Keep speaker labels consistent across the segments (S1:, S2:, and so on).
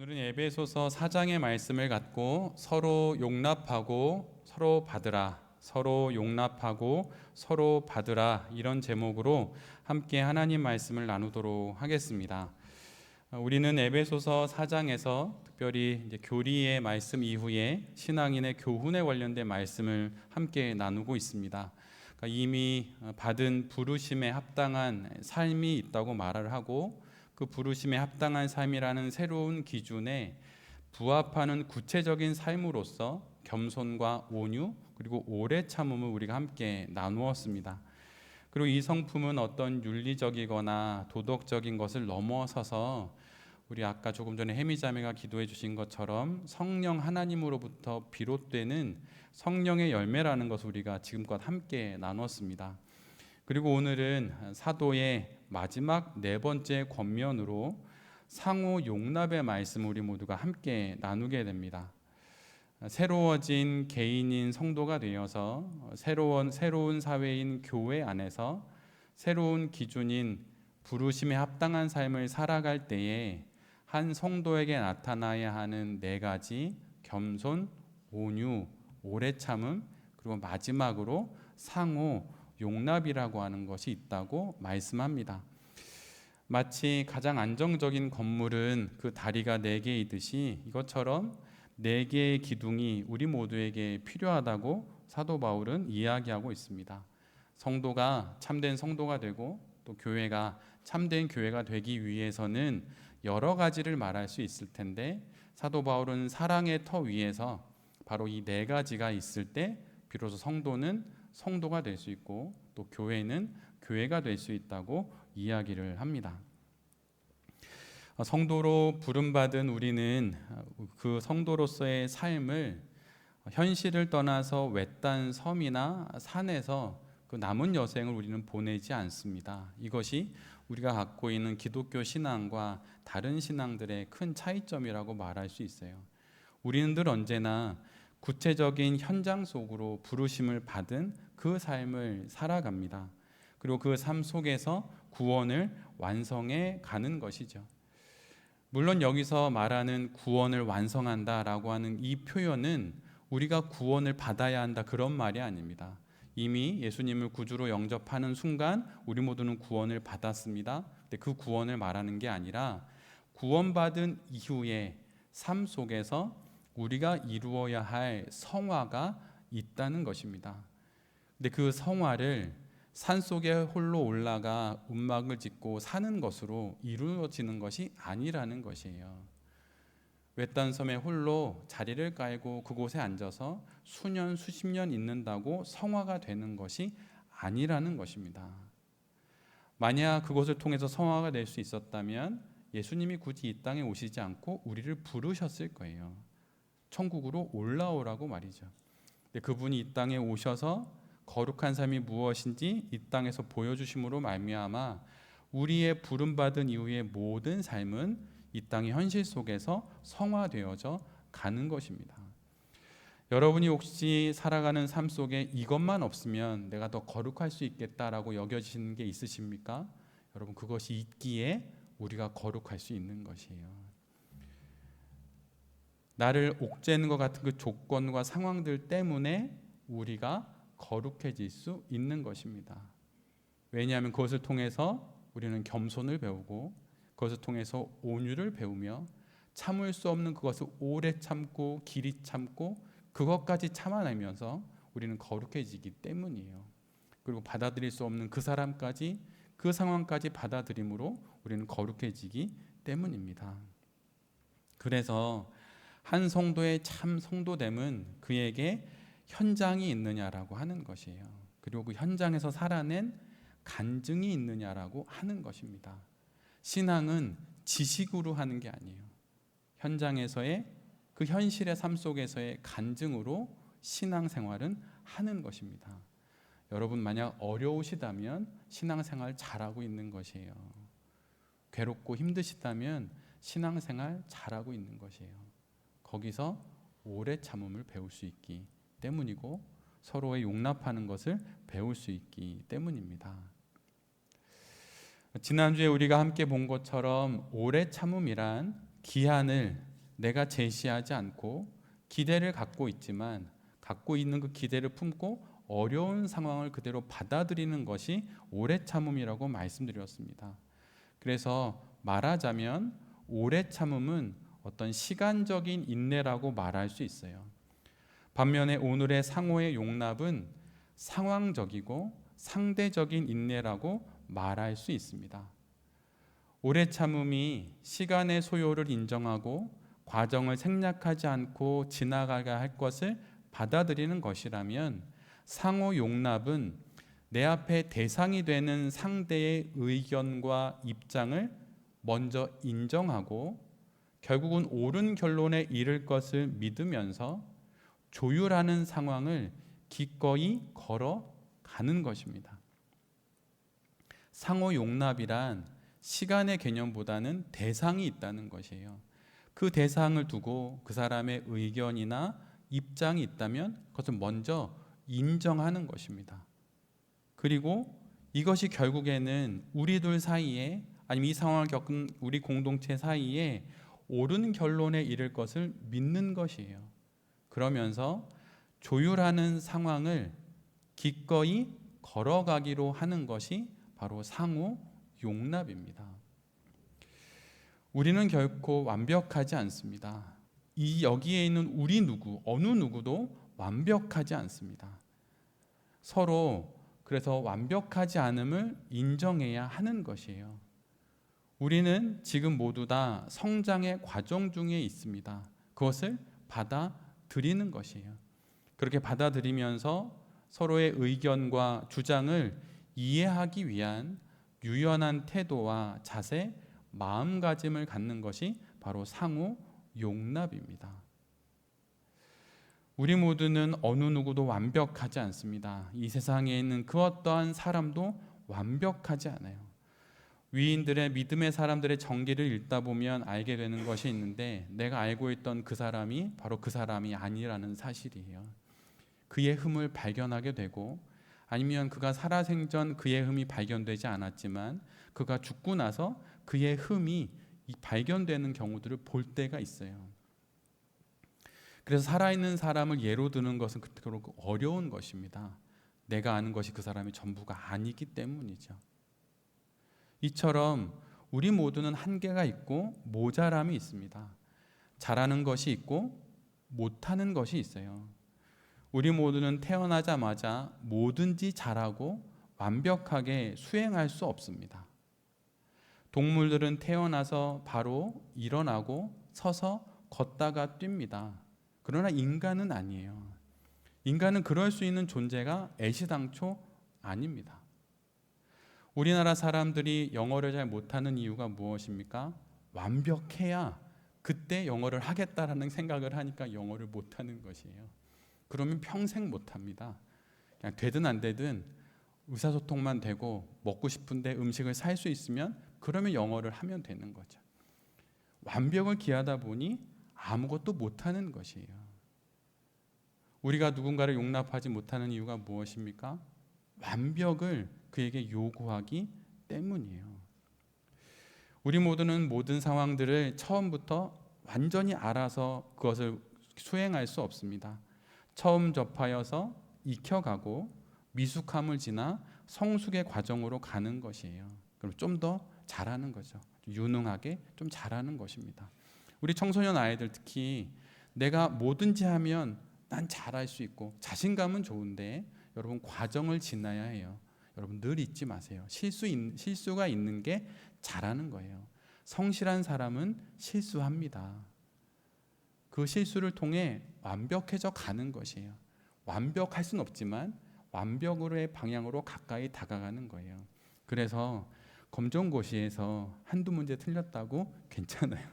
S1: 오늘은 에베소서 4장의 말씀을 갖고 서로 용납하고 서로 받으라, 서로 용납하고 서로 받으라 이런 제목으로 함께 하나님 말씀을 나누도록 하겠습니다. 우리는 에베소서 4장에서 특별히 이제 교리의 말씀 이후에 신앙인의 교훈에 관련된 말씀을 함께 나누고 있습니다. 그러니까 이미 받은 부르심에 합당한 삶이 있다고 말을 하고 그 부르심에 합당한 삶이라는 새로운 기준에 부합하는 구체적인 삶으로서 겸손과 온유 그리고 오래 참음을 우리가 함께 나누었습니다. 그리고 이 성품은 어떤 윤리적이거나 도덕적인 것을 넘어서서 우리 아까 조금 전에 혜미자매가 기도해 주신 것처럼 성령 하나님으로부터 비롯되는 성령의 열매라는 것을 우리가 지금껏 함께 나눴습니다. 그리고 오늘은 사도의 마지막 네 번째 권면으로 상호 용납의 말씀을 우리 모두가 함께 나누게 됩니다. 새로워진 개인인 성도가 되어서 새로운 사회인 교회 안에서 새로운 기준인 부르심에 합당한 삶을 살아갈 때에 한 성도에게 나타나야 하는 네 가지 겸손, 온유, 오래 참음 그리고 마지막으로 상호 용납이라고 하는 것이 있다고 말씀합니다. 마치 가장 안정적인 건물은 그 다리가 4개이듯이 이것처럼 4개의 기둥이 우리 모두에게 필요하다고 사도 바울은 이야기하고 있습니다. 성도가 참된 성도가 되고 또 교회가 참된 교회가 되기 위해서는 여러 가지를 말할 수 있을 텐데 사도 바울은 사랑의 터 위에서 바로 이 4가지가 있을 때 비로소 성도는 성도가 될 수 있고 또 교회는 교회가 될 수 있다고 이야기를 합니다. 성도로 부름받은 우리는 그 성도로서의 삶을 현실을 떠나서 외딴 섬이나 산에서 그 남은 여생을 우리는 보내지 않습니다. 이것이 우리가 갖고 있는 기독교 신앙과 다른 신앙들의 큰 차이점이라고 말할 수 있어요. 우리는 늘 언제나 구체적인 현장 속으로 부르심을 받은 그 삶을 살아갑니다. 그리고 그 삶 속에서 구원을 완성해 가는 것이죠. 물론 여기서 말하는 구원을 완성한다라고 하는 이 표현은 우리가 구원을 받아야 한다 그런 말이 아닙니다. 이미 예수님을 구주로 영접하는 순간 우리 모두는 구원을 받았습니다. 근데 그 구원을 말하는 게 아니라 구원받은 이후의 삶 속에서 우리가 이루어야 할 성화가 있다는 것입니다. 근데 그 성화를 산속에 홀로 올라가 움막을 짓고 사는 것으로 이루어지는 것이 아니라는 것이에요. 외딴 섬에 홀로 자리를 깔고 그곳에 앉아서 수년 수십 년 있는다고 성화가 되는 것이 아니라는 것입니다. 만약 그것을 통해서 성화가 될 수 있었다면 예수님이 굳이 이 땅에 오시지 않고 우리를 부르셨을 거예요. 천국으로 올라오라고 말이죠. 근데 그분이 이 땅에 오셔서 거룩한 삶이 무엇인지 이 땅에서 보여주심으로 말미암아 우리의 부름받은 이후의 모든 삶은 이 땅의 현실 속에서 성화되어져 가는 것입니다. 여러분이 혹시 살아가는 삶 속에 이것만 없으면 내가 더 거룩할 수 있겠다라고 여겨지는 게 있으십니까? 여러분 그것이 있기에 우리가 거룩할 수 있는 것이에요. 나를 옥죄는 것 같은 그 조건과 상황들 때문에 우리가 거룩해질 수 있는 것입니다. 왜냐하면 그것을 통해서 우리는 겸손을 배우고 그것을 통해서 온유를 배우며 참을 수 없는 그것을 오래 참고 길이 참고 그것까지 참아내면서 우리는 거룩해지기 때문이에요. 그리고 받아들일 수 없는 그 사람까지 그 상황까지 받아들임으로 우리는 거룩해지기 때문입니다. 그래서 한 성도의 참 성도됨은 그에게 현장이 있느냐라고 하는 것이에요. 그리고 그 현장에서 살아낸 간증이 있느냐라고 하는 것입니다. 신앙은 지식으로 하는 게 아니에요. 현장에서의 그 현실의 삶 속에서의 간증으로 신앙생활은 하는 것입니다. 여러분 만약 어려우시다면 신앙생활 잘하고 있는 것이에요. 괴롭고 힘드시다면 신앙생활 잘하고 있는 것이에요. 거기서 오래 참음을 배울 수 있기 때문이고 서로의 용납하는 것을 배울 수 있기 때문입니다. 지난주에 우리가 함께 본 것처럼 오래 참음이란 기한을 내가 제시하지 않고 기대를 갖고 있지만 갖고 있는 그 기대를 품고 어려운 상황을 그대로 받아들이는 것이 오래 참음이라고 말씀드렸습니다. 그래서 말하자면 오래 참음은 어떤 시간적인 인내라고 말할 수 있어요. 반면에 오늘의 상호의 용납은 상황적이고 상대적인 인내라고 말할 수 있습니다. 오래 참음이 시간의 소요를 인정하고 과정을 생략하지 않고 지나가야 할 것을 받아들이는 것이라면, 상호 용납은 내 앞에 대상이 되는 상대의 의견과 입장을 먼저 인정하고 결국은 옳은 결론에 이를 것을 믿으면서 조율하는 상황을 기꺼이 걸어가는 것입니다. 상호 용납이란 시간의 개념보다는 대상이 있다는 것이에요. 그 대상을 두고 그 사람의 의견이나 입장이 있다면 그것을 먼저 인정하는 것입니다. 그리고 이것이 결국에는 우리 둘 사이에, 아니면 이 상황을 겪은 우리 공동체 사이에 옳은 결론에 이를 것을 믿는 것이에요. 그러면서 조율하는 상황을 기꺼이 걸어가기로 하는 것이 바로 상호 용납입니다. 우리는 결코 완벽하지 않습니다. 여기에 있는 우리 어느 누구도 완벽하지 않습니다. 서로 그래서 완벽하지 않음을 인정해야 하는 것이에요. 우리는 지금 모두 다 성장의 과정 중에 있습니다. 그것을 받아들이는 것이에요. 그렇게 받아들이면서 서로의 의견과 주장을 이해하기 위한 유연한 태도와 자세, 마음가짐을 갖는 것이 바로 상호 용납입니다. 우리 모두는 어느 누구도 완벽하지 않습니다. 이 세상에 있는 그 어떠한 사람도 완벽하지 않아요. 위인들의 믿음의 사람들의 전기를 읽다 보면 알게 되는 것이 있는데, 내가 알고 있던 그 사람이 바로 그 사람이 아니라는 사실이에요. 그의 흠을 발견하게 되고, 아니면 그가 살아생전 그의 흠이 발견되지 않았지만 그가 죽고 나서 그의 흠이 발견되는 경우들을 볼 때가 있어요. 그래서 살아있는 사람을 예로 드는 것은 그토록 어려운 것입니다. 내가 아는 것이 그 사람이 전부가 아니기 때문이죠. 이처럼 우리 모두는 한계가 있고 모자람이 있습니다. 잘하는 것이 있고 못하는 것이 있어요. 우리 모두는 태어나자마자 뭐든지 잘하고 완벽하게 수행할 수 없습니다. 동물들은 태어나서 바로 일어나고 서서 걷다가 뜁니다. 그러나 인간은 아니에요. 인간은 그럴 수 있는 존재가 애시당초 아닙니다. 우리나라 사람들이 영어를 잘 못하는 이유가 무엇입니까? 완벽해야 그때 영어를 하겠다라는 생각을 하니까 영어를 못하는 것이에요. 그러면 평생 못합니다. 그냥 되든 안 되든 의사소통만 되고 먹고 싶은데 음식을 살 수 있으면 그러면 영어를 하면 되는 거죠. 완벽을 기하다 보니 아무것도 못하는 것이에요. 우리가 누군가를 용납하지 못하는 이유가 무엇입니까? 완벽을 그에게 요구하기 때문이에요. 우리 모두는 모든 상황들을 처음부터 완전히 알아서 그것을 수행할 수 없습니다. 처음 접하여서 익혀가고 미숙함을 지나 성숙의 과정으로 가는 것이에요. 그럼 좀 더 잘하는 거죠. 유능하게 좀 잘하는 것입니다. 우리 청소년 아이들 특히 내가 뭐든지 하면 난 잘할 수 있고 자신감은 좋은데, 여러분 과정을 지나야 해요. 여러분 늘 잊지 마세요. 실수가 있는 게 잘하는 거예요. 성실한 사람은 실수합니다. 그 실수를 통해 완벽해져 가는 것이에요. 완벽할 수는 없지만 완벽으로의 방향으로 가까이 다가가는 거예요. 그래서 검정고시에서 한두 문제 틀렸다고 괜찮아요.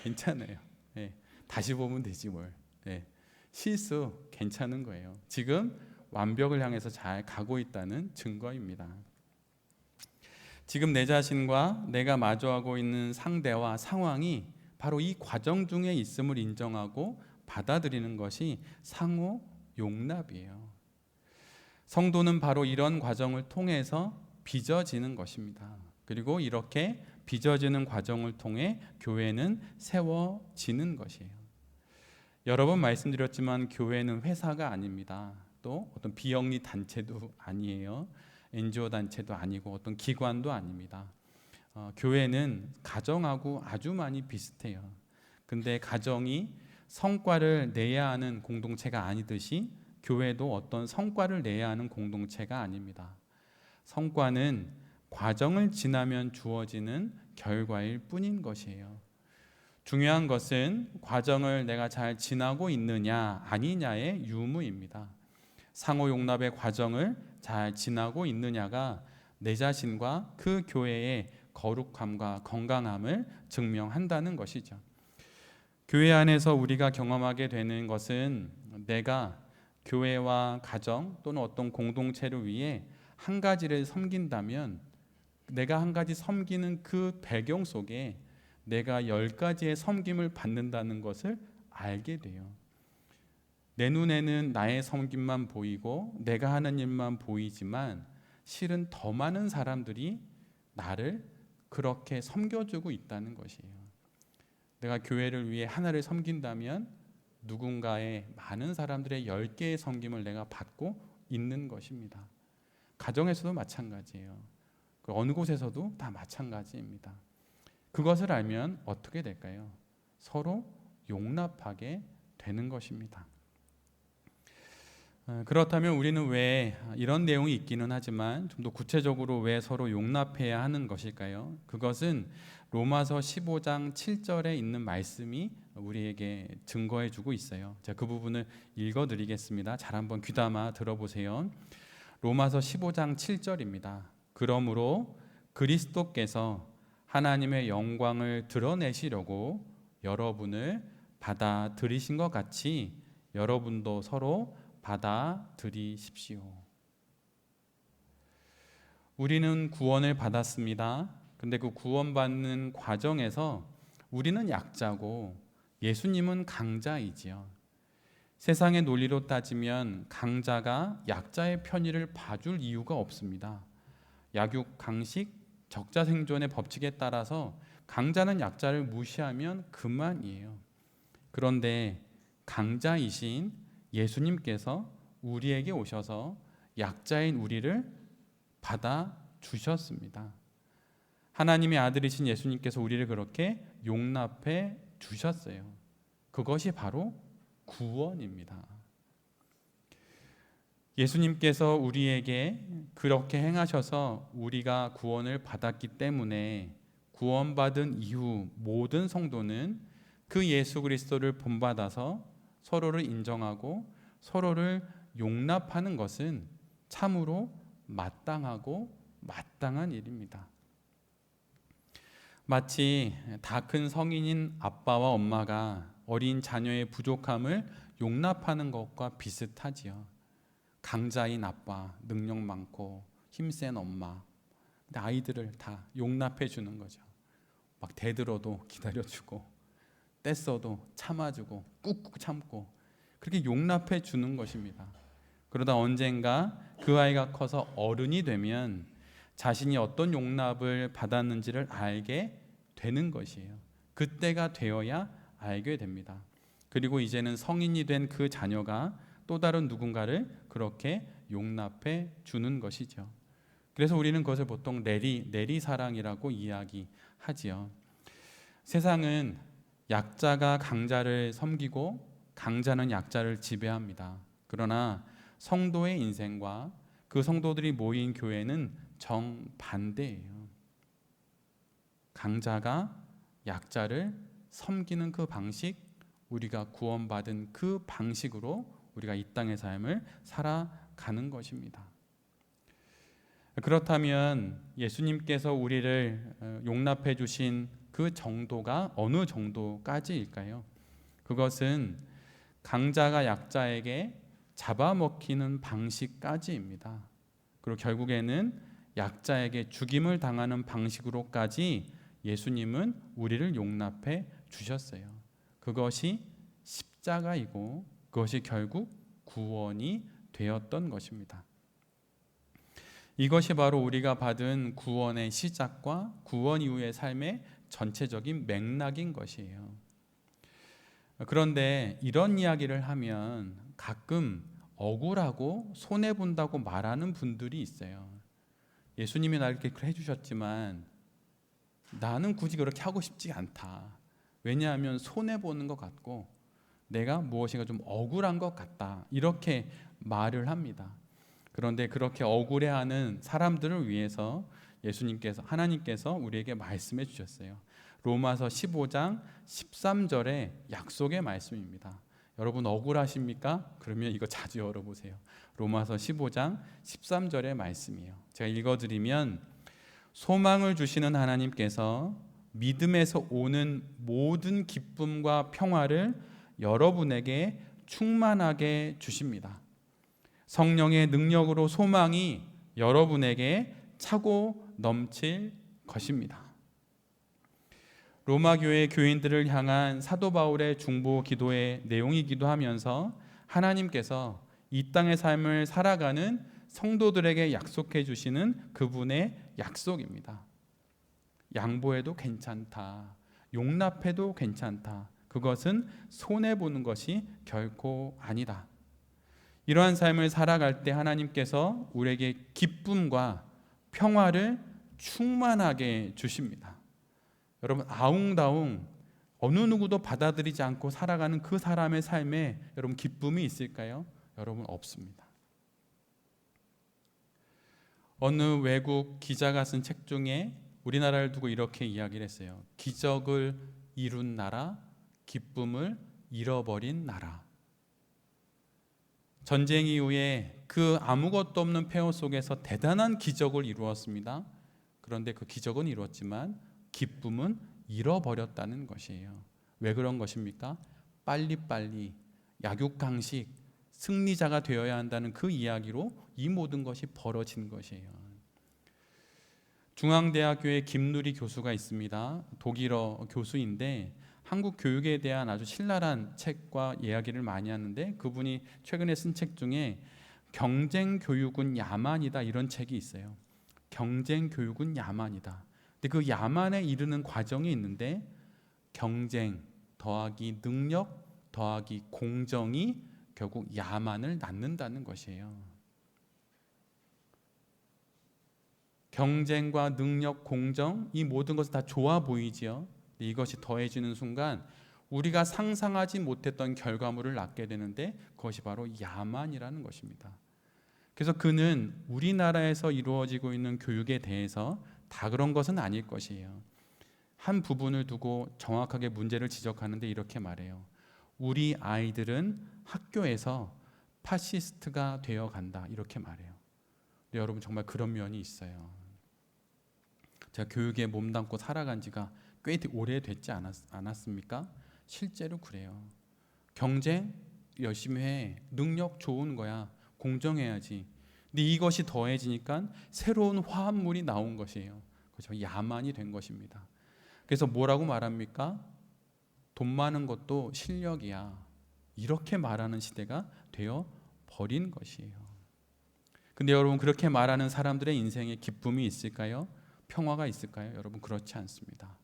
S1: 괜찮아요. 네. 다시 보면 되지 뭘. 네. 실수 괜찮은 거예요. 지금 완벽을 향해서 잘 가고 있다는 증거입니다. 지금 내 자신과 내가 마주하고 있는 상대와 상황이 바로 이 과정 중에 있음을 인정하고 받아들이는 것이 상호 용납이에요. 성도는 바로 이런 과정을 통해서 빚어지는 것입니다. 그리고 이렇게 빚어지는 과정을 통해 교회는 세워지는 것이에요. 여러 번 말씀드렸지만 교회는 회사가 아닙니다. 또 어떤 비영리 단체도 아니에요. NGO 단체도 아니고 어떤 기관도 아닙니다. 교회는 가정하고 아주 많이 비슷해요. 근데 가정이 성과를 내야 하는 공동체가 아니듯이 교회도 어떤 성과를 내야 하는 공동체가 아닙니다. 성과는 과정을 지나면 주어지는 결과일 뿐인 것이에요. 중요한 것은 과정을 내가 잘 지나고 있느냐 아니냐의 유무입니다. 상호 용납의 과정을 잘 지나고 있느냐가 내 자신과 그 교회의 거룩함과 건강함을 증명한다는 것이죠. 교회 안에서 우리가 경험하게 되는 것은 내가 교회와 가정 또는 어떤 공동체를 위해 한 가지를 섬긴다면 내가 한 가지 섬기는 그 배경 속에 내가 10가지의 섬김을 받는다는 것을 알게 돼요. 내 눈에는 나의 섬김만 보이고 내가 하는 일만 보이지만 실은 더 많은 사람들이 나를 그렇게 섬겨주고 있다는 것이에요. 내가 교회를 위해 하나를 섬긴다면 누군가의 많은 사람들의 10개의 섬김을 내가 받고 있는 것입니다. 가정에서도 마찬가지예요. 어느 곳에서도 다 마찬가지입니다. 그것을 알면 어떻게 될까요? 서로 용납하게 되는 것입니다. 그렇다면 우리는 왜 이런 내용이 있기는 하지만 좀 더 구체적으로 왜 서로 용납해야 하는 것일까요? 그것은 로마서 15장 7절에 있는 말씀이 우리에게 증거해 주고 있어요. 제가 그 부분을 읽어드리겠습니다. 잘 한번 귀담아 들어보세요. 로마서 15장 7절입니다. 그러므로 그리스도께서 하나님의 영광을 드러내시려고 여러분을 받아들이신 것 같이 여러분도 서로 받아들이십시오. 우리는 구원을 받았습니다. 근데 그 구원받는 과정에서 우리는 약자고 예수님은 강자이지요. 세상의 논리로 따지면 강자가 약자의 편의를 봐줄 이유가 없습니다. 약육, 강식, 적자생존의 법칙에 따라서 강자는 약자를 무시하면 그만이에요. 그런데 강자이신 예수님께서 우리에게 오셔서 약자인 우리를 받아주셨습니다. 하나님의 아들이신 예수님께서 우리를 그렇게 용납해 주셨어요. 그것이 바로 구원입니다. 예수님께서 우리에게 그렇게 행하셔서 우리가 구원을 받았기 때문에 구원받은 이후 모든 성도는 그 예수 그리스도를 본받아서 서로를 인정하고 서로를 용납하는 것은 참으로 마땅하고 마땅한 일입니다. 마치 다 큰 성인인 아빠와 엄마가 어린 자녀의 부족함을 용납하는 것과 비슷하지요. 강자인 아빠, 능력 많고 힘센 엄마, 근데 아이들을 다 용납해 주는 거죠. 막 대들어도 기다려주고 떼써도 참아주고 꾹꾹 참고 그렇게 용납해 주는 것입니다. 그러다 언젠가 그 아이가 커서 어른이 되면 자신이 어떤 용납을 받았는지를 알게 되는 것이에요. 그때가 되어야 알게 됩니다. 그리고 이제는 성인이 된 그 자녀가 또 다른 누군가를 그렇게 용납해 주는 것이죠. 그래서 우리는 그것을 보통 내리사랑이라고 이야기하지요. 세상은 약자가 강자를 섬기고 강자는 약자를 지배합니다. 그러나 성도의 인생과 그 성도들이 모인 교회는 정반대예요. 강자가 약자를 섬기는 그 방식, 우리가 구원받은 그 방식으로 우리가 이 땅의 삶을 살아가는 것입니다. 그렇다면 예수님께서 우리를 용납해 주신 그 정도가 어느 정도까지일까요? 그것은 강자가 약자에게 잡아먹히는 방식까지입니다. 그리고 결국에는 약자에게 죽임을 당하는 방식으로까지 예수님은 우리를 용납해 주셨어요. 그것이 십자가이고 그것이 결국 구원이 되었던 것입니다. 이것이 바로 우리가 받은 구원의 시작과 구원 이후의 삶의 전체적인 맥락인 것이에요. 그런데 이런 이야기를 하면 가끔 억울하고 손해본다고 말하는 분들이 있어요. 예수님이 나를 이렇게 해주셨지만 나는 굳이 그렇게 하고 싶지 않다. 왜냐하면 손해보는 것 같고 내가 무엇인가 좀 억울한 것 같다. 이렇게 말을 합니다. 그런데 그렇게 억울해하는 사람들을 위해서 하나님께서 우리에게 말씀해 주셨어요. 로마서 15장 13절의 약속의 말씀입니다. 여러분 억울하십니까? 그러면 이거 자주 열어보세요. 로마서 15장 13절의 말씀이에요. 제가 읽어드리면, 소망을 주시는 하나님께서 믿음에서 오는 모든 기쁨과 평화를 여러분에게 충만하게 주십니다. 성령의 능력으로 소망이 여러분에게 차고 넘칠 것입니다. 로마 교회 교인들을 향한 사도 바울의 중보 기도의 내용이기도 하면서 하나님께서 이 땅의 삶을 살아가는 성도들에게 약속해 주시는 그분의 약속입니다. 양보해도 괜찮다. 용납해도 괜찮다. 그것은 손해보는 것이 결코 아니다. 이러한 삶을 살아갈 때 하나님께서 우리에게 기쁨과 평화를 충만하게 주십니다. 여러분 아웅다웅 어느 누구도 받아들이지 않고 살아가는 그 사람의 삶에 여러분 기쁨이 있을까요? 여러분 없습니다. 어느 외국 기자가 쓴 책 중에 우리나라를 두고 이렇게 이야기를 했어요. 기적을 이룬 나라, 기쁨을 잃어버린 나라. 전쟁 이후에 그 아무것도 없는 폐허 속에서 대단한 기적을 이루었습니다. 그런데 그 기적은 이루었지만 기쁨은 잃어버렸다는 것이에요. 왜 그런 것입니까? 빨리빨리 약육강식 승리자가 되어야 한다는 그 이야기로 이 모든 것이 벌어진 것이에요. 중앙대학교의 김누리 교수가 있습니다. 독일어 교수인데 한국 교육에 대한 아주 신랄한 책과 이야기를 많이 하는데, 그분이 최근에 쓴 책 중에 경쟁 교육은 야만이다 이런 책이 있어요. 경쟁 교육은 야만이다. 근데 그 야만에 이르는 과정이 있는데 경쟁 더하기 능력 더하기 공정이 결국 야만을 낳는다는 것이에요. 경쟁과 능력, 공정 이 모든 것은 다 좋아 보이지요. 이것이 더해지는 순간 우리가 상상하지 못했던 결과물을 낳게 되는데 그것이 바로 야만이라는 것입니다. 그래서 그는 우리나라에서 이루어지고 있는 교육에 대해서 다 그런 것은 아닐 것이에요. 한 부분을 두고 정확하게 문제를 지적하는데 이렇게 말해요. 우리 아이들은 학교에서 파시스트가 되어 간다 이렇게 말해요. 근데 여러분 정말 그런 면이 있어요. 제가 교육에 몸담고 살아간 지가 꽤 오래됐지 않았습니까? 실제로 그래요. 경쟁 열심히 해. 능력 좋은 거야. 공정해야지. 근데 이것이 더해지니까 새로운 화합물이 나온 것이에요. 그렇죠? 야만이 된 것입니다. 그래서 뭐라고 말합니까? 돈 많은 것도 실력이야. 이렇게 말하는 시대가 되어 버린 것이에요. 근데 여러분 그렇게 말하는 사람들의 인생에 기쁨이 있을까요? 평화가 있을까요? 여러분 그렇지 않습니다.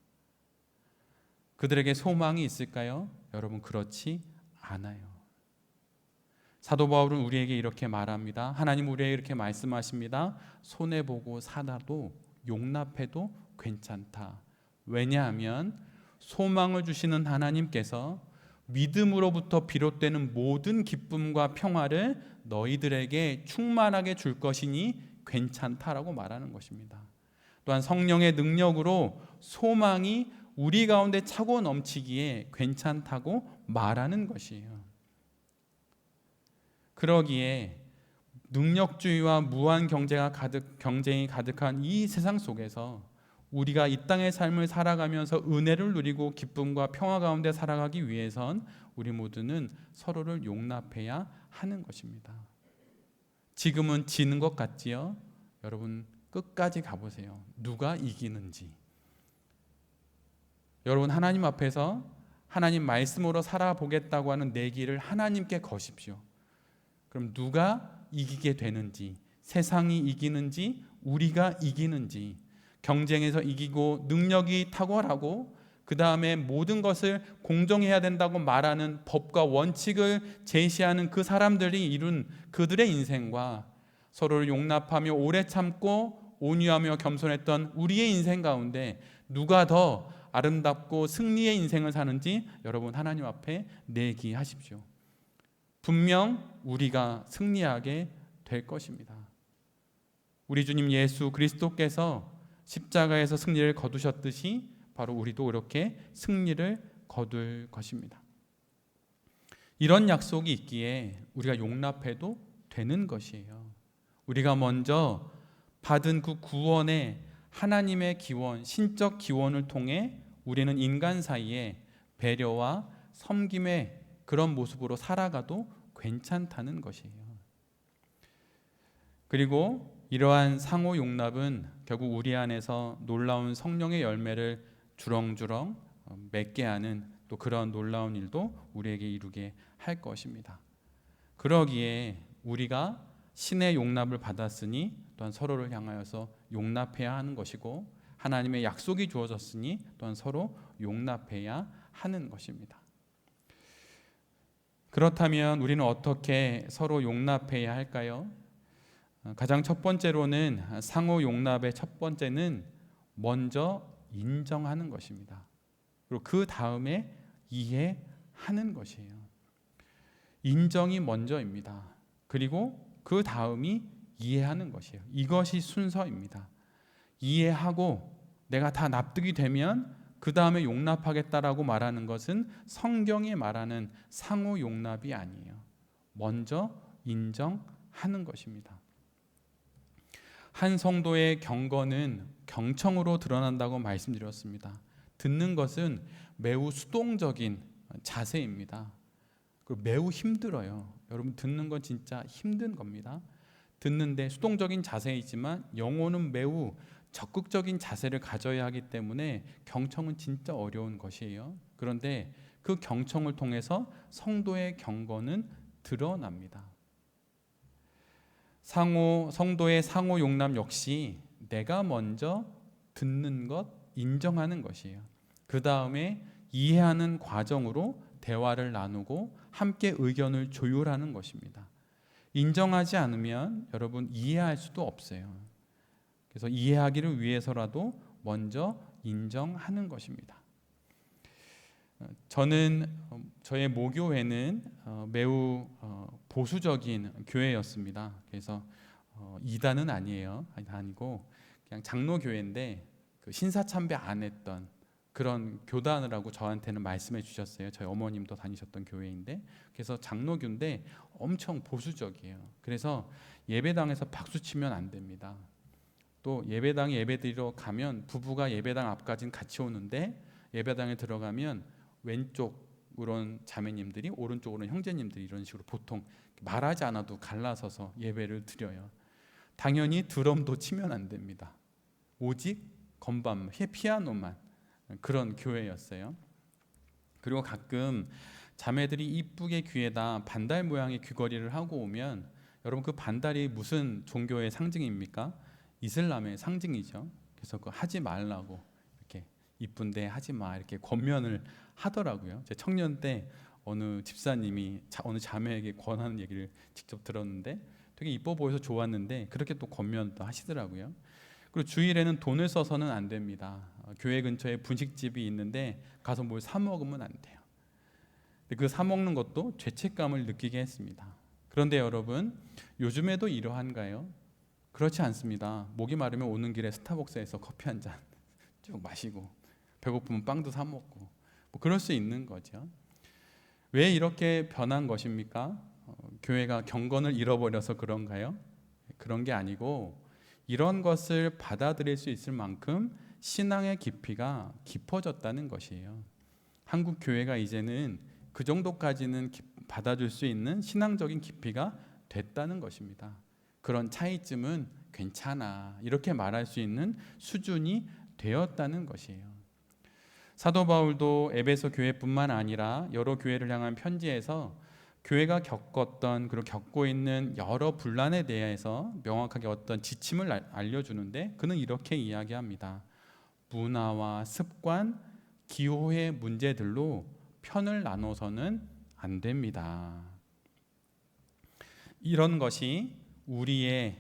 S1: 그들에게 소망이 있을까요? 여러분 그렇지 않아요. 사도 바울은 우리에게 이렇게 말합니다. 하나님 우리에게 이렇게 말씀하십니다. 손해보고 살아도 용납해도 괜찮다. 왜냐하면 소망을 주시는 하나님께서 믿음으로부터 비롯되는 모든 기쁨과 평화를 너희들에게 충만하게 줄 것이니 괜찮다라고 말하는 것입니다. 또한 성령의 능력으로 소망이 우리 가운데 차고 넘치기에 괜찮다고 말하는 것이에요. 그러기에 능력주의와 무한 경쟁이 가득한 이 세상 속에서 우리가 이 땅의 삶을 살아가면서 은혜를 누리고 기쁨과 평화 가운데 살아가기 위해선 우리 모두는 서로를 용납해야 하는 것입니다. 지금은 지는 것 같지요? 여러분 끝까지 가보세요. 누가 이기는지. 여러분 하나님 앞에서 하나님 말씀으로 살아보겠다고 하는 내기를 하나님께 거십시오. 그럼 누가 이기게 되는지, 세상이 이기는지 우리가 이기는지, 경쟁에서 이기고 능력이 탁월하고 그 다음에 모든 것을 공정해야 된다고 말하는 법과 원칙을 제시하는 그 사람들이 이룬 그들의 인생과 서로를 용납하며 오래 참고 온유하며 겸손했던 우리의 인생 가운데 누가 더 아름답고 승리의 인생을 사는지 여러분 하나님 앞에 내기하십시오. 분명 우리가 승리하게 될 것입니다. 우리 주님 예수 그리스도께서 십자가에서 승리를 거두셨듯이 바로 우리도 이렇게 승리를 거둘 것입니다. 이런 약속이 있기에 우리가 용납해도 되는 것이에요. 우리가 먼저 받은 그 구원의 하나님의 기원, 신적 기원을 통해 우리는 인간 사이에 배려와 섬김의 그런 모습으로 살아가도 괜찮다는 것이에요. 그리고 이러한 상호 용납은 결국 우리 안에서 놀라운 성령의 열매를 주렁주렁 맺게 하는 또 그런 놀라운 일도 우리에게 이루게 할 것입니다. 그러기에 우리가 신의 용납을 받았으니 또한 서로를 향하여서 용납해야 하는 것이고 하나님의 약속이 주어졌으니 또한 서로 용납해야 하는 것입니다. 그렇다면 우리는 어떻게 서로 용납해야 할까요? 가장 첫 번째로는 상호 용납의 첫 번째는 먼저 인정하는 것입니다. 그리고 그 다음에 이해하는 것이에요. 인정이 먼저입니다. 그리고 그 다음이 이해하는 것이에요. 이것이 순서입니다. 이해하고 내가 다 납득이 되면 그 다음에 용납하겠다라고 말하는 것은 성경이 말하는 상호 용납이 아니에요. 먼저 인정하는 것입니다. 한 성도의 경건은 경청으로 드러난다고 말씀드렸습니다. 듣는 것은 매우 수동적인 자세입니다. 그리고 매우 힘들어요. 여러분 듣는 건 진짜 힘든 겁니다. 듣는데 수동적인 자세이지만 영혼은 매우 적극적인 자세를 가져야 하기 때문에 경청은 진짜 어려운 것이에요. 그런데 그 경청을 통해서 성도의 경건은 드러납니다. 성도의 상호 용납 역시 내가 먼저 듣는 것, 인정하는 것이에요. 그 다음에 이해하는 과정으로 대화를 나누고 함께 의견을 조율하는 것입니다. 인정하지 않으면 여러분 이해할 수도 없어요. 그래서 이해하기를 위해서라도 먼저 인정하는 것입니다. 저는 저의 모교회는 매우 보수적인 교회였습니다. 그래서 이단은 아니에요. 아니고 그냥 장로교회인데 그 신사참배 안 했던 그런 교단을 하고 저한테는 말씀해 주셨어요. 저희 어머님도 다니셨던 교회인데 그래서 장로교인데 엄청 보수적이에요. 그래서 예배당에서 박수 치면 안 됩니다. 또 예배당에 예배드리러 가면 부부가 예배당 앞까지는 같이 오는데 예배당에 들어가면 왼쪽으로는 자매님들이 오른쪽으로는 형제님들이 이런 식으로 보통 말하지 않아도 갈라서서 예배를 드려요. 당연히 드럼도 치면 안 됩니다. 오직 건반, 피아노만 그런 교회였어요. 그리고 가끔 자매들이 이쁘게 귀에다 반달 모양의 귀걸이를 하고 오면 여러분 그 반달이 무슨 종교의 상징입니까? 이슬람의 상징이죠. 그래서 그거 하지 말라고 이렇게 이쁜데 하지 마 이렇게 권면을 하더라고요. 제 청년 때 어느 집사님이 어느 자매에게 권하는 얘기를 직접 들었는데 되게 이뻐 보여서 좋았는데 그렇게 또 권면도 하시더라고요. 그리고 주일에는 돈을 써서는 안 됩니다. 교회 근처에 분식집이 있는데 가서 뭘 사 먹으면 안 돼요. 그 사 먹는 것도 죄책감을 느끼게 했습니다. 그런데 여러분 요즘에도 이러한가요? 그렇지 않습니다. 목이 마르면 오는 길에 스타벅스에서 커피 한 잔 쭉 마시고 배고프면 빵도 사 먹고 뭐 그럴 수 있는 거죠. 왜 이렇게 변한 것입니까? 교회가 경건을 잃어버려서 그런가요? 그런 게 아니고 이런 것을 받아들일 수 있을 만큼 신앙의 깊이가 깊어졌다는 것이에요. 한국 교회가 이제는 그 정도까지는 받아줄 수 있는 신앙적인 깊이가 됐다는 것입니다. 그런 차이점은 괜찮아 이렇게 말할 수 있는 수준이 되었다는 것이에요. 사도 바울도 에베소 교회뿐만 아니라 여러 교회를 향한 편지에서 교회가 겪었던 그리고 겪고 있는 여러 분란에 대해서 명확하게 어떤 지침을 알려주는데 그는 이렇게 이야기합니다. 문화와 습관, 기호의 문제들로 편을 나눠서는 안 됩니다. 이런 것에 우리의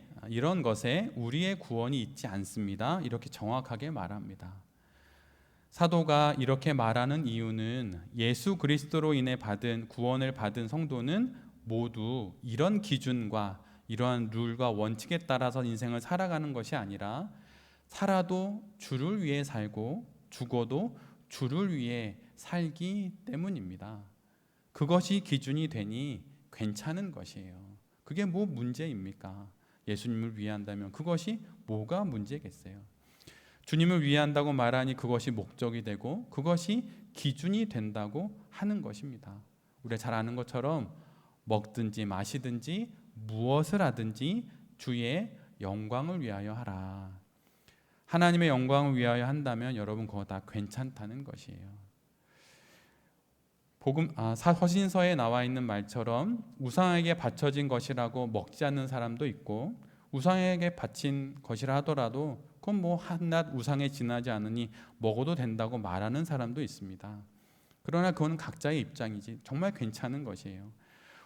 S1: 구원이 있지 않습니다. 이렇게 정확하게 말합니다. 사도가 이렇게 말하는 이유는 예수 그리스도로 인해 구원을 받은 성도는 모두 이런 기준과 이러한 룰과 원칙에 따라서 인생을 살아가는 것이 아니라 살아도 주를 위해 살고 죽어도 주를 위해 살기 때문입니다. 그것이 기준이 되니 괜찮은 것이에요. 그게 뭐 문제입니까? 예수님을 위한다면 그것이 뭐가 문제겠어요? 주님을 위한다고 말하니 그것이 목적이 되고 그것이 기준이 된다고 하는 것입니다. 우리가 잘 아는 것처럼 먹든지 마시든지 무엇을 하든지 주의 영광을 위하여 하라. 하나님의 영광을 위하여 한다면 여러분 그거 다 괜찮다는 것이에요. 서신서에 나와 있는 말처럼 우상에게 바쳐진 것이라고 먹지 않는 사람도 있고 우상에게 바친 것이라 하더라도 그건 뭐 한낱 우상에 지나지 않으니 먹어도 된다고 말하는 사람도 있습니다. 그러나 그건 각자의 입장이지 정말 괜찮은 것이에요.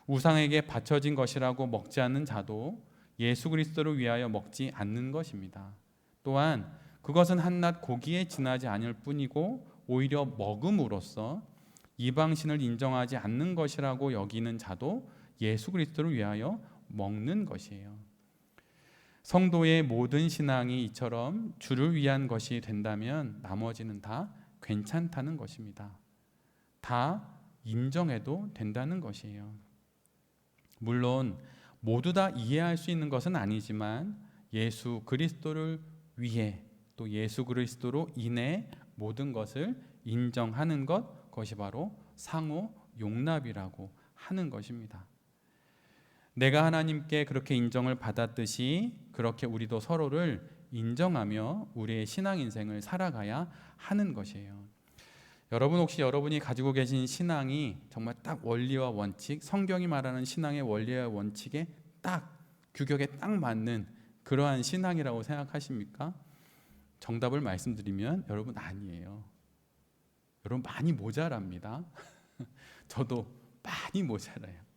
S1: 우상에게 바쳐진 것이라고 먹지 않는 자도 예수 그리스도를 위하여 먹지 않는 것입니다. 또한 그것은 한낱 고기에 지나지 않을 뿐이고 오히려 먹음으로써 이방신을 인정하지 않는 것이라고 여기는 자도 예수 그리스도를 위하여 먹는 것이에요. 성도의 모든 신앙이 이처럼 주를 위한 것이 된다면 나머지는 다 괜찮다는 것입니다. 다 인정해도 된다는 것이에요. 물론 모두 다 이해할 수 있는 것은 아니지만 예수 그리스도를 위해 또 예수 그리스도로 인해 모든 것을 인정하는 그것이 바로 상호 용납이라고 하는 것입니다. 내가 하나님께 그렇게 인정을 받았듯이 그렇게 우리도 서로를 인정하며 우리의 신앙 인생을 살아가야 하는 것이에요. 여러분 혹시 여러분이 가지고 계신 신앙이 정말 딱 원리와 원칙, 성경이 말하는 신앙의 원리와 원칙에 딱 규격에 딱 맞는 그러한 신앙이라고 생각하십니까? 정답을 말씀드리면 여러분 아니에요. 여러분 많이 모자랍니다. 저도 많이 모자라요.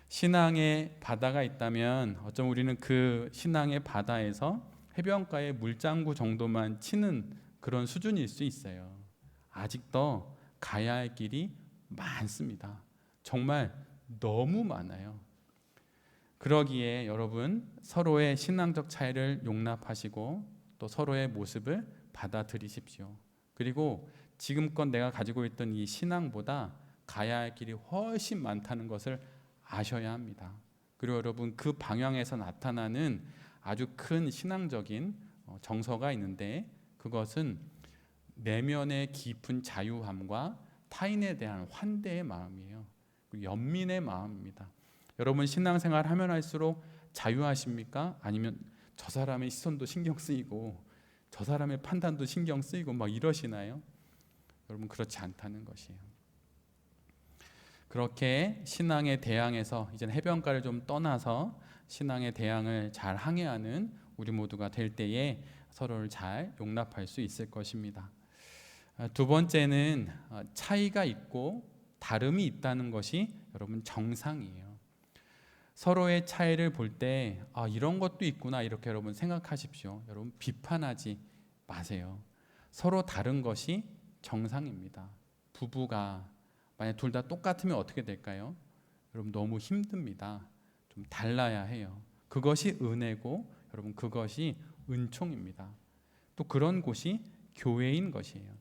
S1: 신앙의 바다가 있다면 어쩜 우리는 그 신앙의 바다에서 해변가의 물장구 정도만 치는 그런 수준일 수 있어요. 아직도 가야 할 길이 많습니다. 정말 너무 많아요. 그러기에 여러분 서로의 신앙적 차이를 용납하시고 또 서로의 모습을 받아들이십시오. 그리고 지금껏 내가 가지고 있던 이 신앙보다 가야 할 길이 훨씬 많다는 것을 아셔야 합니다. 그리고 여러분 그 방향에서 나타나는 아주 큰 신앙적인 정서가 있는데 그것은 내면의 깊은 자유함과 타인에 대한 환대의 마음이에요. 연민의 마음입니다. 여러분 신앙생활 하면 할수록 자유하십니까? 아니면 저 사람의 시선도 신경 쓰이고 저 사람의 판단도 신경 쓰이고 막 이러시나요? 여러분 그렇지 않다는 것이에요. 그렇게 신앙의 대항에서 이제는 해변가를 좀 떠나서 신앙의 대항을 잘 항해하는 우리 모두가 될 때에 서로를 잘 용납할 수 있을 것입니다. 두 번째는 차이가 있고 다름이 있다는 것이 여러분 정상이에요. 서로의 차이를 볼 때 이런 것도 있구나 이렇게 여러분 생각하십시오. 여러분 비판하지 마세요. 서로 다른 것이 정상입니다. 부부가 만약 둘 다 똑같으면 어떻게 될까요? 여러분 너무 힘듭니다. 좀 달라야 해요. 그것이 은혜고 여러분 그것이 은총입니다. 또 그런 곳이 교회인 것이에요.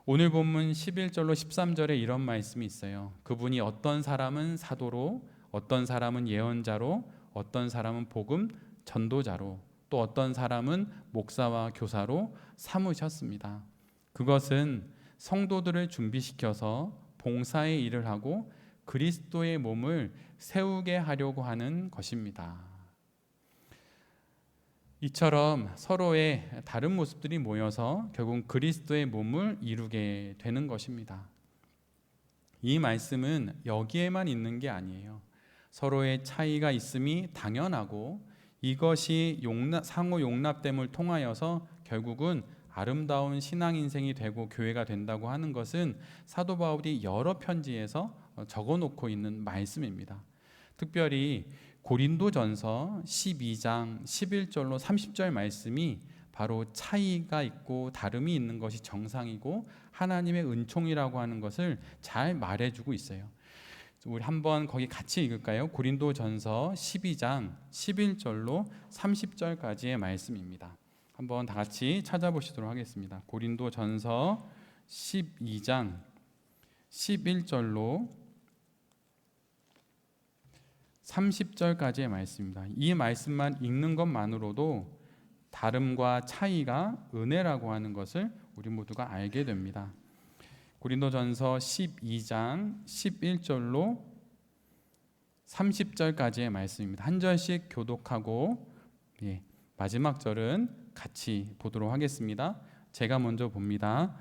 S1: 오늘 본문 11절로 13절에 이런 말씀이 있어요. 그분이 어떤 사람은 사도로 어떤 사람은 예언자로 어떤 사람은 복음 전도자로 또 어떤 사람은 목사와 교사로 삼으셨습니다. 그것은 성도들을 준비시켜서 봉사의 일을 하고 그리스도의 몸을 세우게 하려고 하는 것입니다. 이처럼 서로의 다른 모습들이 모여서 결국 그리스도의 몸을 이루게 되는 것입니다. 이 말씀은 여기에만 있는 게 아니에요. 서로의 차이가 있음이 당연하고 이것이 상호 용납됨을 통하여서 결국은 아름다운 신앙 인생이 되고 교회가 된다고 하는 것은 사도 바울이 여러 편지에서 적어놓고 있는 말씀입니다. 특별히 고린도전서 12장 11절로 30절 말씀이 바로 차이가 있고 다름이 있는 것이 정상이고 하나님의 은총이라고 하는 것을 잘 말해주고 있어요. 우리 한번 거기 같이 읽을까요? 고린도전서 12장 11절로 30절까지의 말씀입니다. 한번 다 같이 찾아보시도록 하겠습니다. 고린도전서 12장 11절로 30절까지의 말씀입니다. 이 말씀만 읽는 것만으로도 다름과 차이가 은혜라고 하는 것을 우리 모두가 알게 됩니다. 고린도전서 12장 11절로 30절까지의 말씀입니다. 한 절씩 교독하고 마지막 절은 같이 보도록 하겠습니다. 제가 먼저 봅니다.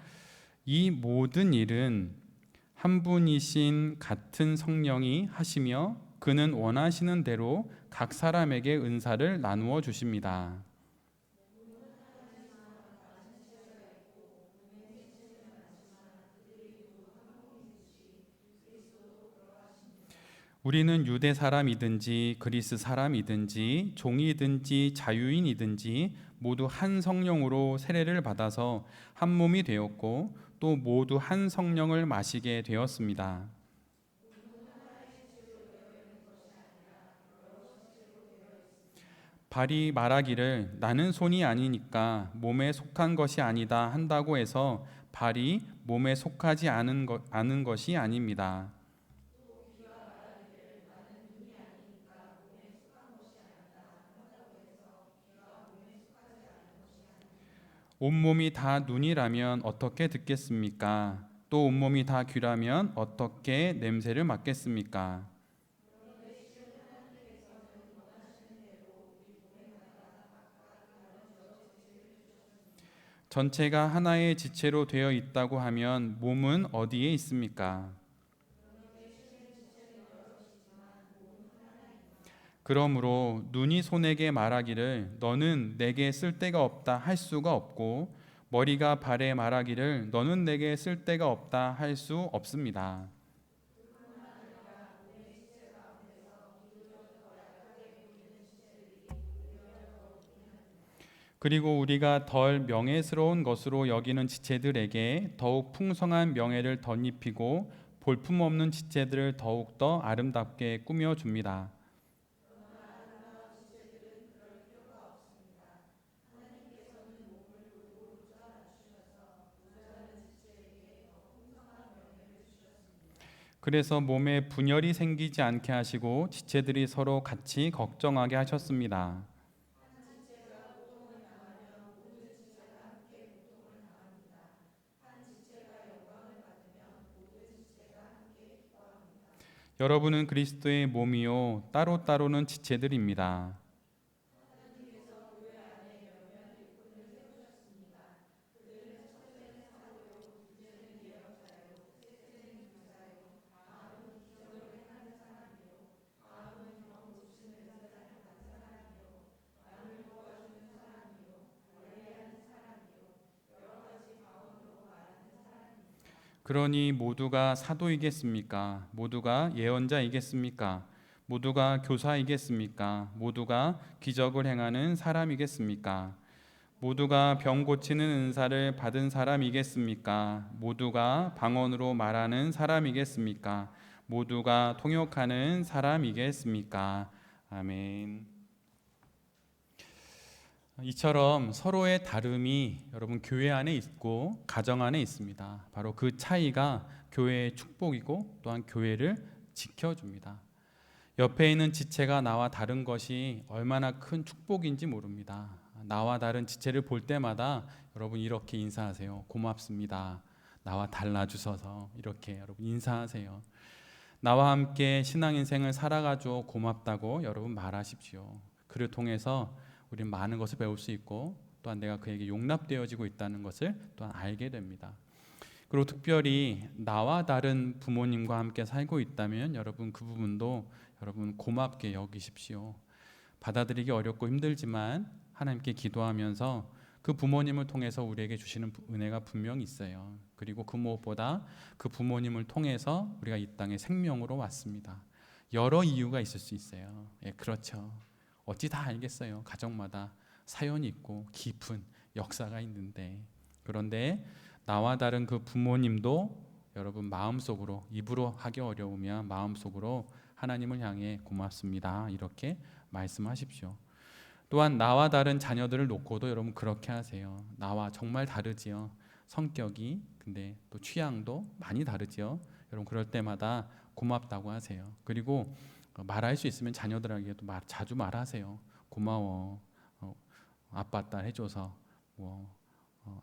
S1: 이 모든 일은 한 분이신 같은 성령이 하시며 그는 원하시는 대로 각 사람에게 은사를 나누어 주십니다. 우리는 유대 사람이든지 그리스 사람이든지 종이든지 자유인이든지 모두 한 성령으로 세례를 받아서 한 몸이 되었고 또 모두 한 성령을 마시게 되었습니다. 발이 말하기를 나는 손이 아니니까 몸에 속한 것이 아니다 한다고 해서 발이 몸에 속하지 않은 것이 아닙니다. 온몸이 다 눈이라면 어떻게 듣겠습니까? 또 온몸이 다 귀라면 어떻게 냄새를 맡겠습니까? 전체가 하나의 지체로 되어 있다고 하면 몸은 어디에 있습니까? 그러므로 눈이 손에게 말하기를 너는 내게 쓸데가 없다 할 수가 없고 머리가 발에 말하기를 너는 내게 쓸데가 없다 할 수 없습니다. 그리고 우리가 덜 명예스러운 것으로 여기는 지체들에게 더욱 풍성한 명예를 덧입히고 볼품없는 지체들을 더욱더 아름답게 꾸며줍니다. 그래서 몸에 분열이 생기지 않게 하시고 지체들이 서로 같이 걱정하게 하셨습니다. 여러분은 그리스도의 몸이요 따로따로는 지체들입니다. 그러니 모두가 사도이겠습니까? 모두가 예언자이겠습니까? 모두가 교사이겠습니까? 모두가 기적을 행하는 사람이겠습니까? 모두가 병 고치는 은사를 받은 사람이겠습니까? 모두가 방언으로 말하는 사람이겠습니까? 모두가 통역하는 사람이겠습니까? 아멘. 이처럼 서로의 다름이 여러분 교회 안에 있고 가정 안에 있습니다. 바로 그 차이가 교회의 축복이고 또한 교회를 지켜줍니다. 옆에 있는 지체가 나와 다른 것이 얼마나 큰 축복인지 모릅니다. 나와 다른 지체를 볼 때마다 여러분 이렇게 인사하세요. 고맙습니다. 나와 달라주셔서 이렇게 여러분 인사하세요. 나와 함께 신앙 인생을 살아가줘 고맙다고 여러분 말하십시오. 그를 통해서 우리는 많은 것을 배울 수 있고 또한 내가 그에게 용납되어지고 있다는 것을 또한 알게 됩니다. 그리고 특별히 나와 다른 부모님과 함께 살고 있다면 여러분 그 부분도 여러분 고맙게 여기십시오. 받아들이기 어렵고 힘들지만 하나님께 기도하면서 그 부모님을 통해서 우리에게 주시는 은혜가 분명히 있어요. 그리고 그 무엇보다 그 부모님을 통해서 우리가 이 땅에 생명으로 왔습니다. 여러 이유가 있을 수 있어요. 예, 그렇죠. 어찌 다 알겠어요. 가정마다 사연이 있고 깊은 역사가 있는데, 그런데 나와 다른 그 부모님도 여러분 마음속으로, 입으로 하기 어려우면 마음속으로 하나님을 향해 고맙습니다 이렇게 말씀하십시오. 또한 나와 다른 자녀들을 놓고도 여러분 그렇게 하세요. 나와 정말 다르지요. 성격이, 근데 또 취향도 많이 다르지요. 여러분 그럴 때마다 고맙다고 하세요. 그리고 말할 수 있으면 자녀들에게도 자주 말하세요. 고마워. 아빠 딸 해줘서,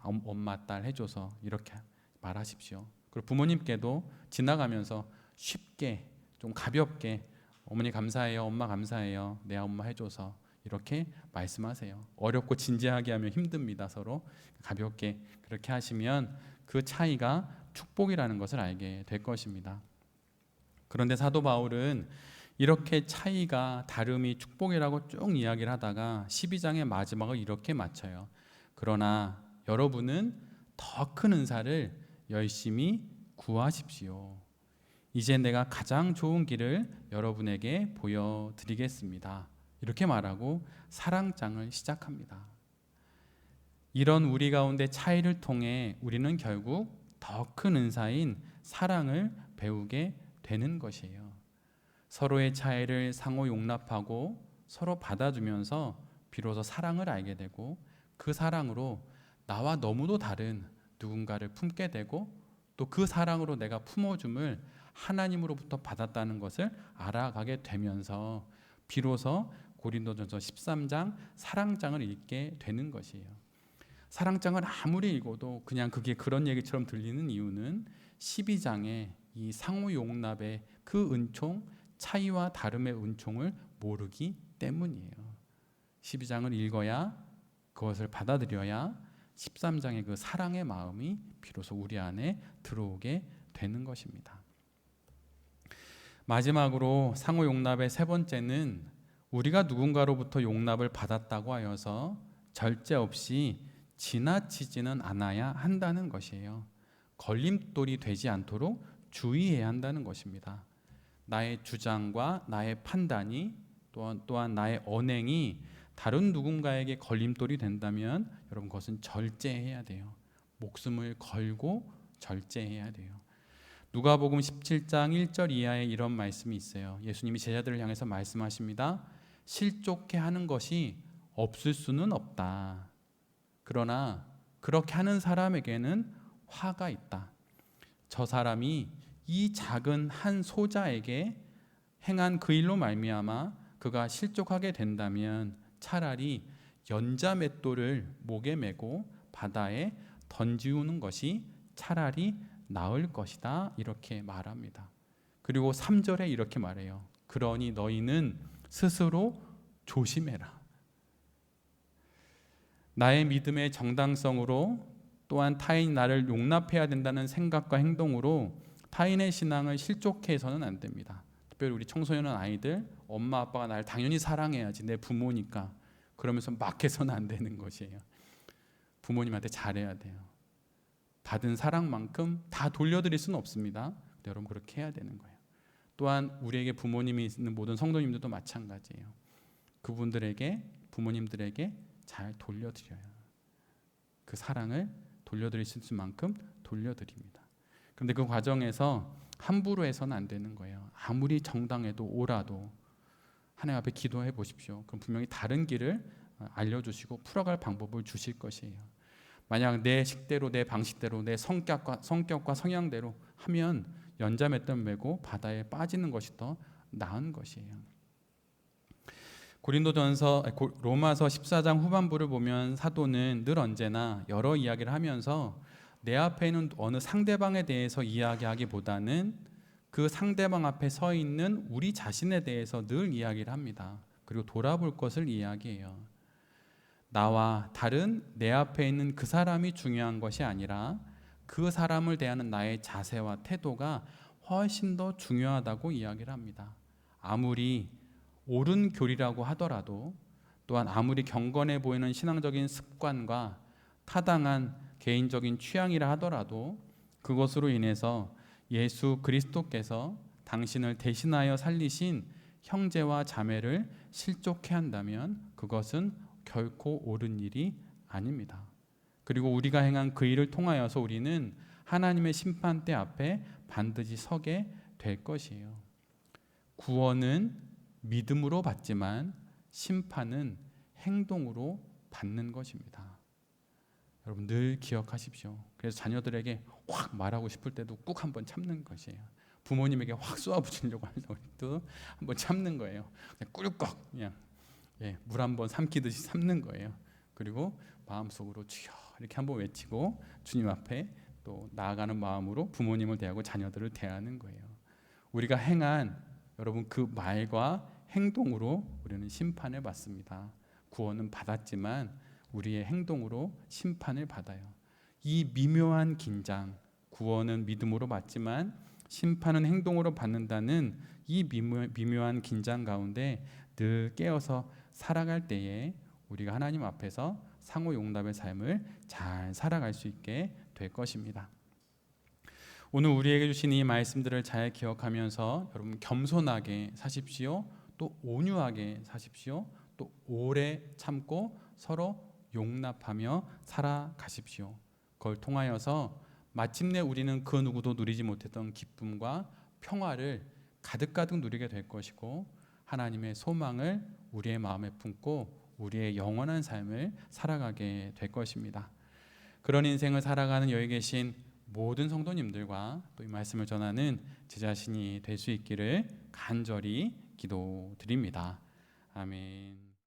S1: 엄마 딸 해줘서 이렇게 말하십시오. 그리고 부모님께도 지나가면서 쉽게 좀 가볍게 어머니 감사해요, 엄마 감사해요, 내 엄마 해줘서 이렇게 말씀하세요. 어렵고 진지하게 하면 힘듭니다. 서로 가볍게 그렇게 하시면 그 차이가 축복이라는 것을 알게 될 것입니다. 그런데 사도 바울은 이렇게 차이가 다름이 축복이라고 쭉 이야기를 하다가 12장의 마지막을 이렇게 마쳐요. 그러나 여러분은 더 큰 은사를 열심히 구하십시오. 이제 내가 가장 좋은 길을 여러분에게 보여드리겠습니다. 이렇게 말하고 사랑장을 시작합니다. 이런 우리 가운데 차이를 통해 우리는 결국 더 큰 은사인 사랑을 배우게 되는 것이에요. 서로의 차이를 상호 용납하고 서로 받아주면서 비로소 사랑을 알게 되고, 그 사랑으로 나와 너무도 다른 누군가를 품게 되고, 또 그 사랑으로 내가 품어줌을 하나님으로부터 받았다는 것을 알아가게 되면서 비로소 고린도전서 13장 사랑장을 읽게 되는 것이에요. 사랑장을 아무리 읽어도 그냥 그게 그런 얘기처럼 들리는 이유는 12장의 이 상호 용납의 그 은총, 차이와 다름의 은총을 모르기 때문이에요. 12장을 읽어야, 그것을 받아들여야 13장의 그 사랑의 마음이 비로소 우리 안에 들어오게 되는 것입니다. 마지막으로 상호 용납의 세 번째는 우리가 누군가로부터 용납을 받았다고 하여서 절제 없이 지나치지는 않아야 한다는 것이에요. 걸림돌이 되지 않도록 주의해야 한다는 것입니다. 나의 주장과 나의 판단이 또한 나의 언행이 다른 누군가에게 걸림돌이 된다면 여러분 그것은 절제해야 돼요. 목숨을 걸고 절제해야 돼요. 누가복음 17장 1절 이하에 이런 말씀이 있어요. 예수님이 제자들을 향해서 말씀하십니다. 실족해 하는 것이 없을 수는 없다. 그러나 그렇게 하는 사람에게는 화가 있다. 저 사람이 이 작은 한 소자에게 행한 그 일로 말미암아 그가 실족하게 된다면 차라리 연자맷돌을 목에 메고 바다에 던지우는 것이 차라리 나을 것이다. 이렇게 말합니다. 그리고 3절에 이렇게 말해요. 그러니 너희는 스스로 조심해라. 나의 믿음의 정당성으로, 또한 타인이 나를 용납해야 된다는 생각과 행동으로 타인의 신앙을 실족해 해서는 안 됩니다. 특별히 우리 청소년 아이들, 엄마 아빠가 나를 당연히 사랑해야지, 내 부모니까, 그러면서 막 해서는 안 되는 것이에요. 부모님한테 잘해야 돼요. 받은 사랑만큼 다 돌려드릴 수는 없습니다. 근데 여러분 그렇게 해야 되는 거예요. 또한 우리에게 부모님이 있는 모든 성도님들도 마찬가지예요. 그분들에게, 부모님들에게 잘 돌려드려요. 그 사랑을 돌려드릴 수 있을 만큼 돌려드립니다. 그런데 그 과정에서 함부로 해서는 안 되는 거예요. 아무리 정당해도 옳아도 하나님 앞에 기도해 보십시오. 그럼 분명히 다른 길을 알려주시고 풀어갈 방법을 주실 것이에요. 만약 내 식대로, 내 방식대로, 내 성격과 성향대로 하면 연자맷돌 메고 바다에 빠지는 것이 더 나은 것이에요. 로마서 14장 후반부를 보면 사도는 늘 언제나 여러 이야기를 하면서 내 앞에 있는 어느 상대방에 대해서 이야기하기보다는 그 상대방 앞에 서 있는 우리 자신에 대해서 늘 이야기를 합니다. 그리고 돌아볼 것을 이야기해요. 나와 다른 내 앞에 있는 그 사람이 중요한 것이 아니라 그 사람을 대하는 나의 자세와 태도가 훨씬 더 중요하다고 이야기를 합니다. 아무리 옳은 교리라고 하더라도, 또한 아무리 경건해 보이는 신앙적인 습관과 타당한 개인적인 취향이라 하더라도 그것으로 인해서 예수 그리스도께서 당신을 대신하여 살리신 형제와 자매를 실족해 한다면 그것은 결코 옳은 일이 아닙니다. 그리고 우리가 행한 그 일을 통하여서 우리는 하나님의 심판대 앞에 반드시 서게 될 것이에요. 구원은 믿음으로 받지만 심판은 행동으로 받는 것입니다. 여러분 늘 기억하십시오. 그래서 자녀들에게 확 말하고 싶을 때도 꾹 한번 참는 것이에요. 부모님에게 확 쏘아붙이려고 할 때도 한번 참는 거예요. 그냥 꿀꺽 그냥 물 한번 삼키듯이 참는 거예요. 그리고 마음속으로 주여 이렇게 한번 외치고 주님 앞에 또 나아가는 마음으로 부모님을 대하고 자녀들을 대하는 거예요. 우리가 행한 여러분 그 말과 행동으로 우리는 심판을 받습니다. 구원은 받았지만 우리의 행동으로 심판을 받아요. 이 미묘한 긴장, 구원은 믿음으로 받지만 심판은 행동으로 받는다는 이 미묘한 긴장 가운데 늘 깨어서 살아갈 때에 우리가 하나님 앞에서 상호 용납의 삶을 잘 살아갈 수 있게 될 것입니다. 오늘 우리에게 주신 이 말씀들을 잘 기억하면서 여러분 겸손하게 사십시오. 또 온유하게 사십시오. 또 오래 참고 서로 용납하며 살아가십시오. 그걸 통하여서 마침내 우리는 그 누구도 누리지 못했던 기쁨과 평화를 가득가득 누리게 될 것이고 하나님의 소망을 우리의 마음에 품고 우리의 영원한 삶을 살아가게 될 것입니다. 그런 인생을 살아가는 여기 계신 모든 성도님들과 또 이 말씀을 전하는 제 자신이 될 수 있기를 간절히 기도드립니다. 아멘.